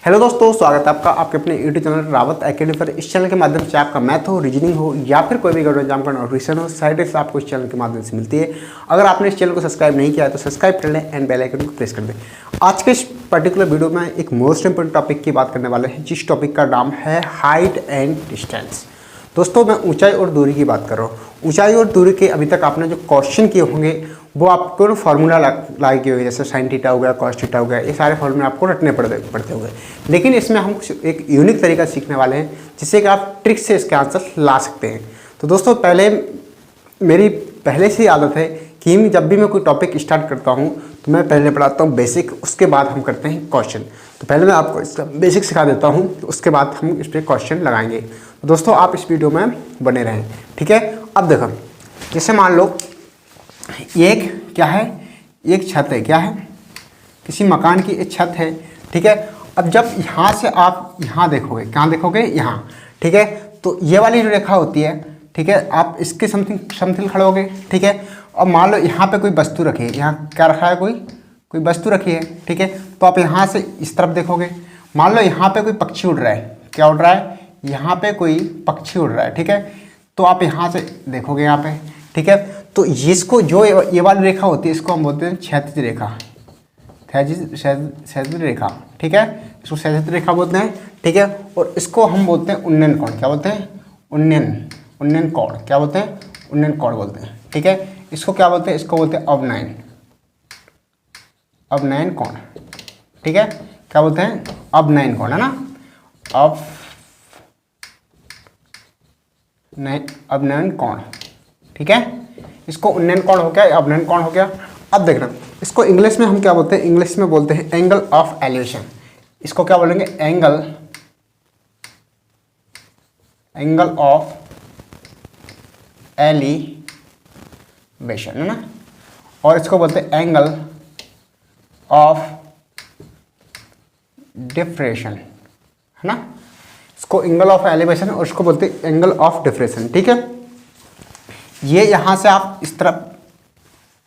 Hello दोस्तों, स्वागत है आपका आपके अपने यूट्यूब चैनल रावत एकेडमी पर। इस चैनल के माध्यम से आपका मैथ हो, रीजनिंग हो या फिर कोई भी गवर्नमेंट एग्जाम का नोटिफिकेशन हो, साइड से आपको इस चैनल के माध्यम से मिलती है। अगर आपने इस चैनल को सब्सक्राइब नहीं किया है तो सब्सक्राइब कर लें एंड बेल आइकन को प्रेस कर दें। आज के इस पर्टिकुलर वीडियो में एक मोस्ट इंपोर्टेंट टॉपिक की बात करने वाले हैं, जिस टॉपिक का नाम है हाइट एंड डिस्टेंस। दोस्तों, मैं ऊंचाई और दूरी की बात कर रहा हूँ। ऊंचाई और दूरी के अभी तक आपने जो क्वेश्चन किए होंगे वो आपको फार्मूला लाए किए होंगे, जैसे साइन थीटा हो गया, कॉस थीटा हो गया, ये सारे फार्मूले आपको रटने पड़ते होंगे। लेकिन इसमें हम कुछ एक यूनिक तरीका सीखने वाले हैं, जिससे कि आप ट्रिक से इसके आंसर ला सकते हैं। तो दोस्तों, मेरी पहले से ही आदत है कि जब भी मैं कोई टॉपिक स्टार्ट करता हूँ तो मैं पहले पढ़ाता हूँ बेसिक, उसके बाद हम करते हैं क्वेश्चन। तो पहले मैं आपको इसका बेसिक सिखा देता हूँ, तो उसके बाद हम इस पर क्वेश्चन लगाएंगे। तो दोस्तों, आप इस वीडियो में बने रहें, ठीक है। अब देखो, जैसे मान लो एक क्या है, एक छत है, क्या है, किसी मकान की एक छत है, ठीक है। अब जब यहाँ से आप यहाँ देखोगे, कहाँ देखोगे, यहाँ, ठीक है। तो ये वाली जो रेखा होती है, ठीक है, आप इसके समथिंग खड़ोगे, ठीक है। अब मान लो यहाँ पे कोई वस्तु रखी है, यहाँ क्या रखा है, कोई वस्तु रखी है, ठीक है। तो आप यहाँ से इस तरफ देखोगे, मान लो यहाँ पे कोई पक्षी उड़ रहा है, क्या उड़ रहा है, यहाँ पे कोई पक्षी उड़ रहा है, ठीक है। तो आप यहाँ से देखोगे यहाँ पे, ठीक है। तो इसको जो ये वाली रेखा होती है, इसको हम बोलते हैं क्षैतिज रेखा, क्षैतिज रेखा, ठीक है। इसको क्षैतिज रेखा बोलते हैं, ठीक है। और इसको हम बोलते हैं उन्नयन कोण, क्या बोलते हैं, उन्नयन कोण, क्या बोलते हैं, उन्नयन कोण बोलते हैं, ठीक है। इसको क्या बोलते हैं, इसको बोलते हैं अवनयन कोण, ठीक है। क्या बोलते हैं, अवनयन कोण, है ना, अवनयन कोण, ठीक है। इसको उन्नयन कोण हो गया, अवनयन कोण हो गया। अब देखना, इसको इंग्लिश में हम क्या बोलते हैं, इंग्लिश में बोलते हैं एंगल ऑफ एलिवेशन। इसको क्या बोलेंगे, एंगल ऑफ एलिवेशन, है ना। और इसको बोलते हैं एंगल ऑफ डिफ्रेक्शन, है ना। इसको एंगल ऑफ एलिवेशन और इसको बोलते हैं एंगल ऑफ डिफ्रेक्शन, ठीक है। ये यहाँ से आप इस तरफ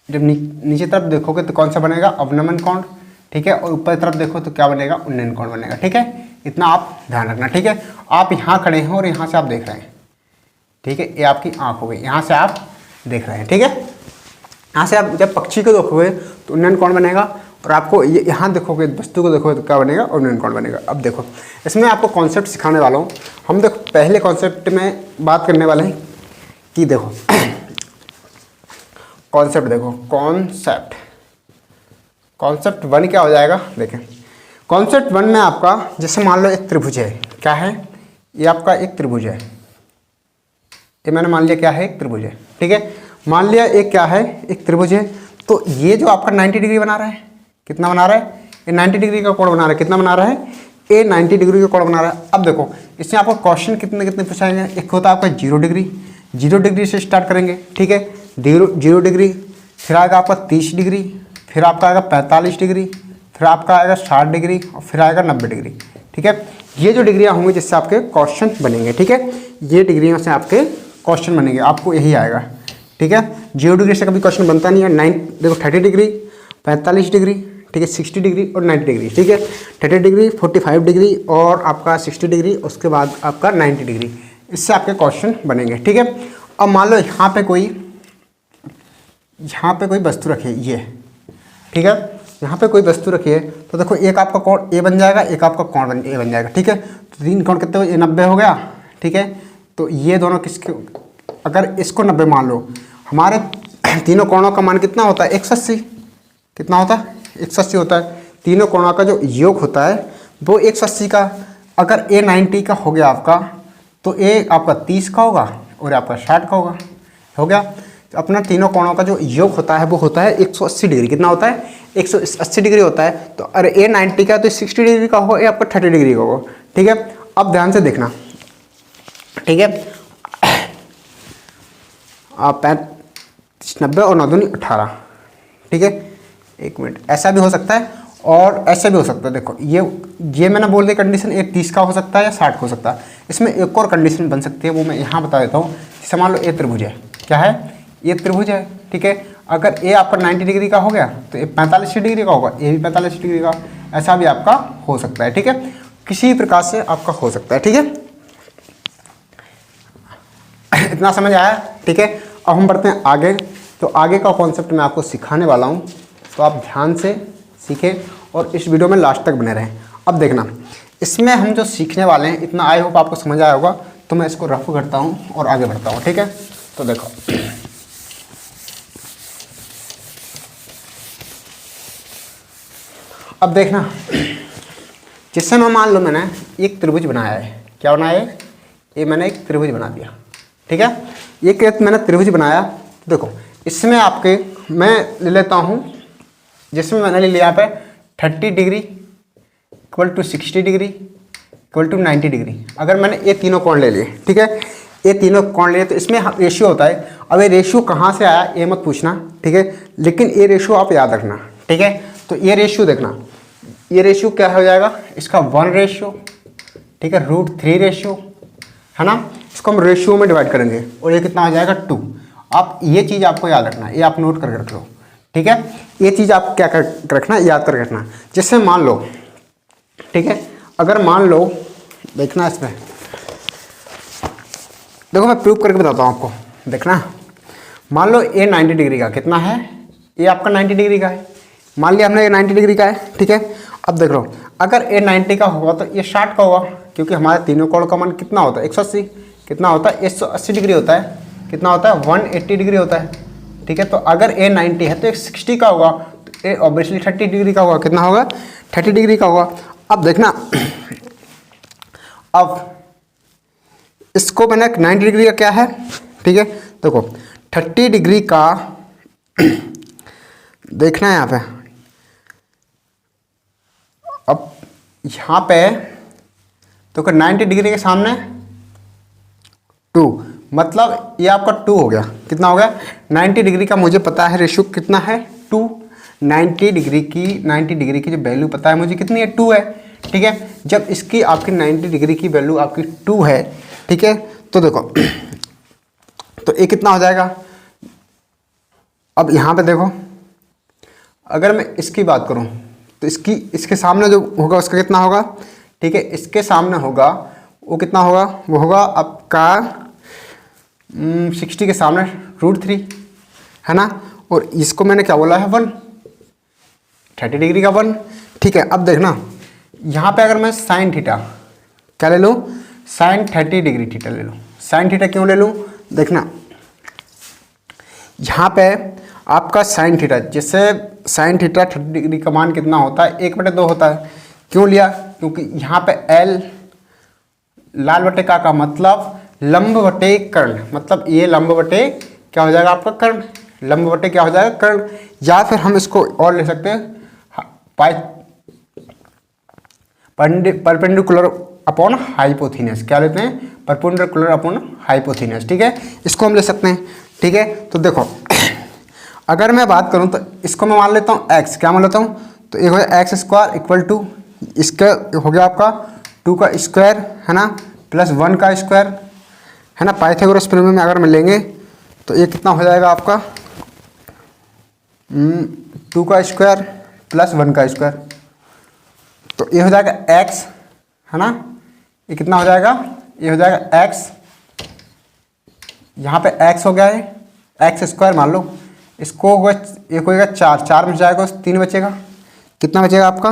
जब नीचे तरफ देखोगे तो कौन सा बनेगा, अवनमन कोण, ठीक है। और ऊपर तरफ देखो तो क्या बनेगा, उन्नयन कोण बनेगा, ठीक है। इतना आप ध्यान रखना, ठीक है। आप यहाँ खड़े हैं और यहाँ से आप देख रहे हैं, ठीक है। ये आपकी आँख हो गई, यहाँ से आप देख रहे हैं, ठीक है। यहाँ से आप जब पक्षी को देखोगे तो उन्नयन कोण बनेगा, और आपको ये यहाँ देखोगे, वस्तु को देखोगे तो क्या बनेगा, उन्नयन कोण बनेगा। अब देखो, इसमें आपको कॉन्सेप्ट सिखाने वाला हूँ। हम देखो पहले कॉन्सेप्ट में बात करने वाले हैं कि देखो कॉन्सेप्ट, देखो कॉन्सेप्ट वन क्या हो जाएगा, देखें। कॉन्सेप्ट वन में आपका जैसे मान लो एक त्रिभुज है, क्या है, ये आपका एक त्रिभुज है, ये मैंने मान लिया क्या है, एक त्रिभुज है, ठीक है। मान लिया एक क्या है, एक त्रिभुज है। तो ये जो आपका 90 डिग्री बना रहा है, कितना बना रहा है, ये 90 डिग्री का कोण बना रहा है, कितना बना रहा है, ये 90 डिग्री का कोण बना रहा है। अब देखो, इसमें आपको क्वेश्चन कितने पूछाएंगे। एक होता है आपका 0 डिग्री से स्टार्ट करेंगे, ठीक है। 0 डिग्री, फिर आएगा आपका 30 डिग्री, फिर आपका आएगा 45 डिग्री, फिर आपका आएगा 60 डिग्री, और फिर आएगा 90 डिग्री, ठीक है। ये जो डिग्रियाँ होंगी जिससे आपके क्वेश्चन बनेंगे, ठीक है। ये डिग्रियों से आपके क्वेश्चन बनेंगे, आपको यही आएगा, ठीक है। 0 डिग्री से कभी क्वेश्चन बनता नहीं है। देखो 30 डिग्री, 45 डिग्री, ठीक है, 60 डिग्री और 90 डिग्री, ठीक है। 30 डिग्री, 45 डिग्री और आपका 60 डिग्री, उसके बाद आपका 90 डिग्री, इससे आपके क्वेश्चन बनेंगे, ठीक है। अब मान लो यहाँ पे कोई वस्तु रखी है, ये, ठीक है। यहाँ पे कोई वस्तु रखी है, तो देखो एक आपका कोण ए बन जाएगा, एक आपका कोण ए बन जाएगा, ठीक है। तो 3 कोण कितने हुए, 90 हो गया, ठीक है। तो ये दोनों किसके, अगर इसको 90 मान लो, हमारे तीनों कोणों का मान कितना होता है, 180, कितना होता है, 180 होता है। तीनों कोणों का जो योग होता है वो 180 का, अगर ए 90 का हो गया आपका, तो ए आपका 30 का होगा और आपका 60 का होगा, हो गया। तो अपना तीनों कोणों का जो योग होता है वो होता है 180 डिग्री, कितना होता है, 180 डिग्री होता है। तो अरे ए 90 का तो 60 डिग्री का होगा, ये आपका 30 डिग्री का होगा, ठीक है। अब ध्यान से देखना, ठीक है। आप 90 और 9 दूनी 18, ठीक है। एक मिनट, ऐसा भी हो सकता है और ऐसा भी हो सकता है। देखो ये मैंने बोल दिया कंडीशन, एक 30 का हो सकता है या 60 का हो सकता है। इसमें एक और कंडीशन बन सकती है, वो मैं यहाँ बता देता हूँ। जैसे मान लो ये त्रिभुज है, क्या है, ये त्रिभुज है, ठीक है। अगर ए आपका 90 डिग्री का हो गया तो ये 45 डिग्री का होगा, ये भी 45 डिग्री का, ऐसा भी आपका हो सकता है, ठीक है। किसी प्रकार से आपका हो सकता है। ठीक है, इतना समझ आया? ठीक है, अब हम बढ़ते हैं आगे। तो आगे का कॉन्सेप्ट मैं आपको सिखाने वाला हूँ, तो आप ध्यान से सीखें और इस वीडियो में लास्ट तक बने रहें। अब देखना, इसमें हम जो सीखने वाले हैं, इतना आई होप आपको समझ आया होगा। तो मैं इसको रफ करता हूँ और आगे बढ़ता हूँ। ठीक है, तो देखो, अब देखना, जिससे मैं मान लो मैंने एक त्रिभुज बनाया है। क्या बनाया है? ये मैंने एक त्रिभुज बना दिया। ठीक है, एक मैंने त्रिभुज बनाया। तो देखो, इसमें आपके मैं ले लेता हूँ, जिसमें मैंने ले लिया यहाँ पे 30 degree equal to 60 degree equal to 90 degree. अगर मैंने ये तीनों कोण ले लिए, ठीक है, ये तीनों कोण लिए, तो इसमें रेशियो होता है। अब ये रेशियो कहाँ से आया ये मत पूछना, ठीक है, लेकिन ये रेशियो आप याद रखना। ठीक है, तो ये रेशियो देखना, ये रेशियो क्या हो जाएगा, इसका 1 रेशियो, ठीक है, √3 रेशियो, है ना। इसको हम रेशियो में डिवाइड करेंगे और ये कितना हो जाएगा 2। आप ये चीज़ आपको याद रखना, ये आप नोट करके रख लो। ठीक है, ये चीज़ आप क्या कर रखना, याद करके रखना। जिससे मान लो, ठीक है, अगर मान लो, देखना इसमें, देखो मैं प्रूव करके बताता हूँ आपको। देखना, मान लो ये 90 डिग्री का कितना है, ये आपका 90 डिग्री का है। मान लिया हमने ये 90 डिग्री का है। ठीक है, अब देख लो, अगर ये 90 का होगा तो ये 60 का होगा, क्योंकि हमारे तीनों कोण का मान कितना होता है, 180। कितना होता है, 180 डिग्री होता है। कितना होता है, 180 डिग्री होता है। ठीक है, तो अगर ए 90 है तो एक 60 का होगा, तो ए ऑब्वियसली 30 डिग्री का होगा। कितना होगा, 30 डिग्री का होगा। अब देखना, अब इसको मैंने 90 डिग्री का क्या है, ठीक है, देखो 30 डिग्री का देखना है यहाँ पे। अब यहाँ पे तो 90 डिग्री के सामने 2, मतलब ये आपका 2 हो गया। कितना हो गया, 90 डिग्री का मुझे पता है रेशियो कितना है, 2। 90 डिग्री की जो वैल्यू पता है मुझे कितनी है, 2 है। ठीक है, जब इसकी आपकी 90 डिग्री की वैल्यू आपकी 2 है, ठीक है, तो देखो, तो ये कितना हो जाएगा। अब यहाँ पे देखो, अगर मैं इसकी बात करूँ तो इसके सामने जो होगा उसका कितना होगा, ठीक है, इसके सामने होगा वो कितना होगा, वो होगा आपका 60 के सामने √3, है ना। और इसको मैंने क्या बोला है, 1, 30 डिग्री का 1। ठीक है, अब देखना, यहाँ पे अगर मैं साइन थीटा क्या ले लूँ, साइन 30 डिग्री थीटा ले लूँ। साइन थीटा क्यों ले लूँ, देखना, यहाँ पे आपका साइन थीटा, जैसे साइन थीटा 30 डिग्री का मान कितना होता है, 1/2 होता है। क्यों लिया, क्योंकि यहाँ पे L लाल बटे का मतलब लंब बटे कर्ण, मतलब ये लंब बटे क्या हो जाएगा आपका कर्ण, लंब बटे क्या हो जाएगा कर्ण। या फिर हम इसको और ले सकते हैं, परपेंडिकुलर अपॉन हाइपोथीनस। क्या लेते हैं, परपेंडिकुलर अपॉन हाइपोथीनस। ठीक है, इसको हम ले सकते हैं। ठीक है, तो देखो, अगर मैं बात करूं तो इसको मैं मान लेता हूं x, क्या मान लेता हूं, तो एक हो गया x² इक्वल टू, इसका हो गया आपका 2 का स्क्वायर, है ना, प्लस 1 का स्क्वायर, है ना। पाइथागोरस प्रमेय में अगर मैं लेंगे तो ये कितना हो जाएगा आपका 2 का स्क्वायर प्लस 1 का स्क्वायर, तो ये हो जाएगा x, है ना। ये कितना हो जाएगा, ये हो जाएगा x, यहाँ पे x हो गया है, x² मान लो, इसको होगा, ये होगा 4 में जाएगा, 3 बचेगा। कितना बचेगा आपका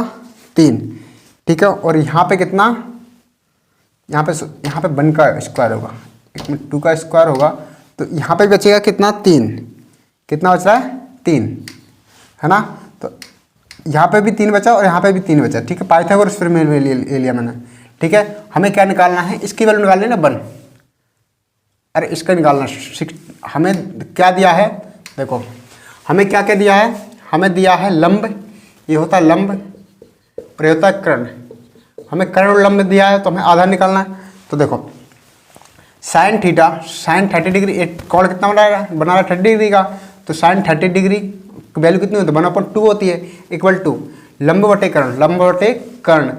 3। ठीक है, और यहाँ पे कितना, यहाँ पे 1 का स्क्वायर होगा, 2 का स्क्वायर होगा, तो यहाँ पे बचेगा कितना 3। कितना बच रहा है 3, है ना। तो यहाँ पे भी 3 बचा और यहाँ पे भी 3 बचा। ठीक है, पाइथागोरस प्रमेय में ले लिया मैंने। ठीक है, हमें क्या निकालना है, इसकी वैल्यू निकालनी है ना 1। अरे इसका निकालना, हमें क्या दिया है, देखो हमें क्या क्या दिया है, हमें दिया है लंब, ये होता है लंब, और ये होता है कर्ण। हमें कर्ण और लंब दिया है, तो हमें आधा निकालना है। तो देखो साइन 30 डिग्री, कोण कितना बना रहा है 30 डिग्री का, तो साइन 30 डिग्री वैल्यू कितनी होती है, 1/2 होती है, इक्वल टू लंब बटे कर्ण,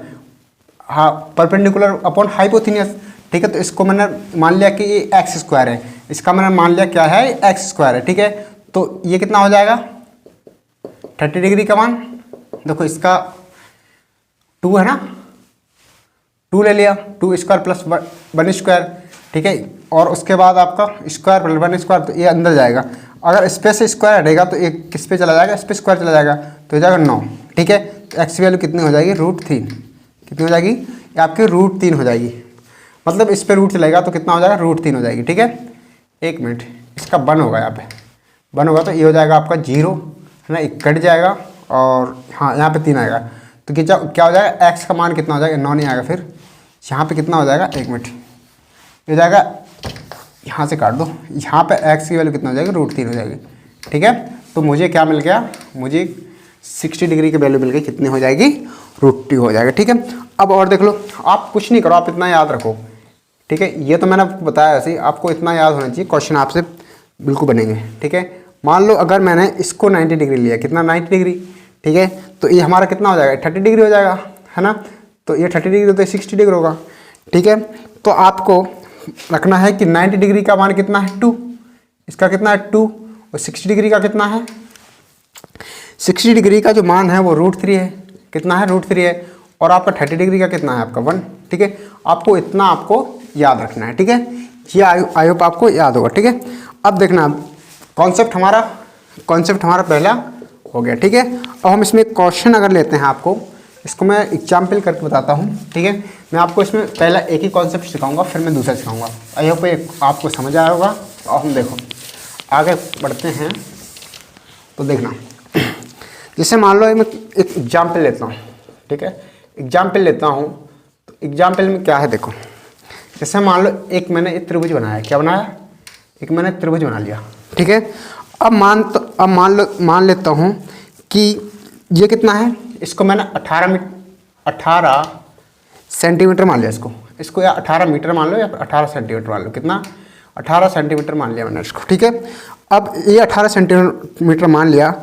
हाँ, परपेंडिकुलर अपॉन हाइपोथीनियस। ठीक है, तो इसको मैंने मान लिया कि ये x² है, इसका मैंने मान लिया क्या है, x² है। ठीक है, तो ये कितना हो जाएगा 30 डिग्री का मान, देखो इसका 2 है ना, 2 ले लिया, 2 स्क्वायर प्लस 1 स्क्वायर, ठीक है। और उसके बाद आपका स्क्वायर प्लस 1 स्क्वायर, तो ये अंदर जाएगा। अगर इस पे से स्क्वायर हटेगा तो एक किस पे चला जाएगा, इस पे स्क्वायर चला जाएगा, तो हो जाएगा 9, ठीक है। तो एक्स की वैल्यू कितनी हो जाएगी, √3, कितनी हो जाएगी, ये आपकी √3 हो जाएगी। मतलब इस पे रूट चलेगा तो कितना हो जाएगा, √3 हो जाएगी, ठीक है। 1 मिनट, इसका 1 होगा, यहाँ पे 1 होगा तो ये हो जाएगा आपका 0, है ना, एक कट जाएगा और हाँ यहाँ पे 3 आएगा। तो क्या हो जाएगा, एक्स का मान कितना हो जाएगा, 9 नहीं आएगा, फिर यहाँ पे कितना हो जाएगा, 1 मिनट, ये हो जाएगा, यहाँ से काट दो, यहाँ पे एक्स की वैल्यू कितना हो जाएगी, √3 हो जाएगी, ठीक है। तो मुझे क्या मिल गया, मुझे 60 डिग्री की वैल्यू मिल गई, कितनी हो जाएगी, √2 हो जाएगा, ठीक है। अब और देख लो, आप कुछ नहीं करो, आप इतना याद रखो, ठीक है। ये तो मैंने आपको बताया ऐसे ही, आपको इतना याद होना चाहिए, क्वेश्चन आपसे बिल्कुल बनेंगे, ठीक है। मान लो अगर मैंने इसको 90 डिग्री लिया, कितना 90 डिग्री, ठीक है, तो ये हमारा कितना हो जाएगा, 30 डिग्री हो जाएगा, है ना। तो ये 30 डिग्री तो ये 60 डिग्री होगा, ठीक है। तो आपको रखना है कि 90 डिग्री का मान कितना है, 2, इसका कितना है 2, और 60 डिग्री का कितना है, 60 डिग्री का जो मान है वो √3 है, कितना है, √3 है। और आपका 30 डिग्री का कितना है, आपका 1, ठीक है। आपको इतना आपको याद रखना है, ठीक है। ये आई होप आपको याद होगा, ठीक है। अब देखना, कॉन्सेप्ट हमारा पहला हो गया, ठीक है। अब हम इसमें क्वेश्चन अगर लेते हैं, आपको इसको मैं एग्जाम्पल करके बताता हूँ, ठीक है। मैं आपको इसमें पहला एक ही कॉन्सेप्ट सिखाऊंगा, फिर मैं दूसरा सिखाऊंगा। आई होप ये आपको समझ आया होगा। और हम देखो आगे बढ़ते हैं, तो देखना, जैसे मान लो मैं एक एग्जाम्पल लेता हूँ, ठीक है। एग्जाम्पल लेता हूँ, तो एग्जाम्पल में क्या है, देखो, जैसे मान लो एक मैंने एक त्रिभुज बनाया, क्या बनाया, एक मैंने त्रिभुज बना लिया, ठीक है। अब मान लेता हूँ कि ये कितना है, इसको मैंने 18 सेंटीमीटर मान लिया, इसको या 18 मीटर मान लो या 18 सेंटीमीटर मान लो, कितना, 18 सेंटीमीटर मान लिया मैंने इसको, ठीक है। अब ये 18 सेंटीमीटर मान लिया,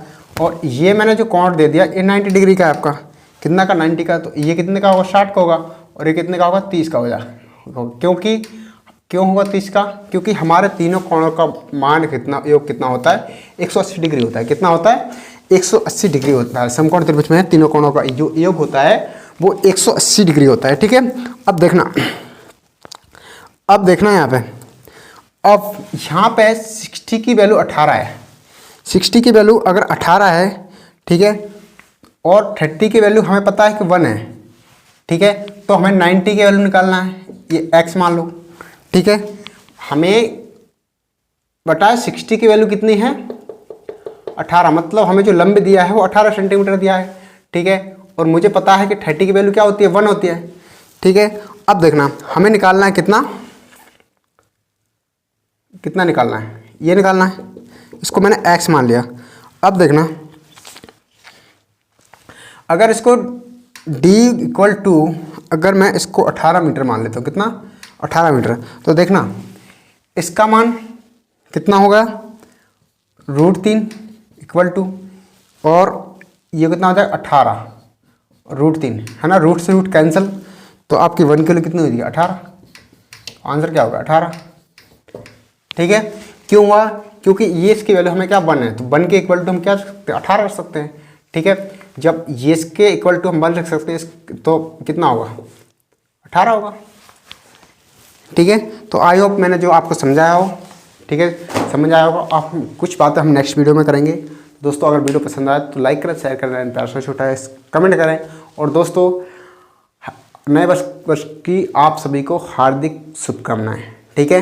और ये मैंने जो कोण दे दिया, ये 90 डिग्री का है आपका, कितना का, 90 का। तो ये कितने का होगा, 60 का होगा, और ये कितने का होगा, 30 का होगा। क्यों होगा 30 का, क्योंकि हमारे तीनों कोणों का मान कितना, योग कितना होता है, 180 डिग्री होता है। कितना होता है, 180 डिग्री होता है। समकोण त्रिभुज में तीनों कोणों का जो योग होता है वो 180 डिग्री होता है, ठीक है। अब देखना यहाँ पे, अब यहाँ पे 60 की वैल्यू 18 है, 60 की वैल्यू अगर 18 है, ठीक है, और 30 की वैल्यू हमें पता है कि 1 है, ठीक है। तो हमें 90 की वैल्यू निकालना है, ये x मान लो, ठीक है। हमें बताया 60 की वैल्यू कितनी है, 18, मतलब हमें जो लंब दिया है वो 18 सेंटीमीटर दिया है, ठीक है। और मुझे पता है कि 30 की वैल्यू क्या होती है, 1 होती है, ठीक है। अब देखना, हमें निकालना है कितना निकालना है, ये निकालना है, इसको मैंने x मान लिया। अब देखना, अगर इसको d अगर मैं इसको 18 मीटर मान लेता हूँ, कितना, 18 मीटर, तो देखना इसका मान कितना होगा, √3 और ये कितना हो जाएगा, 18 √3, है ना, रूट से रूट कैंसिल, तो आपकी 1 किलो कितनी हो जाएगी, 18। आंसर क्या होगा, 18, ठीक है। क्यों हुआ, क्योंकि ये इसकी वैल्यू हमें क्या 1 है, तो 1 के इक्वल टू हम क्या 18 रख सकते हैं, ठीक है। जब ये इसके इक्वल टू हम 1 रख सकते हैं, तो कितना होगा, 18 होगा, ठीक है। तो आई होप मैंने जो आपको समझाया हो, ठीक है, समझ आया होगा। आप कुछ बातें हम नेक्स्ट वीडियो में करेंगे। दोस्तों अगर वीडियो पसंद आए तो लाइक करें, शेयर करें, प्यार से छोटा है कमेंट करें। और दोस्तों नए वर्ष की आप सभी को हार्दिक शुभकामनाएं, ठीक है।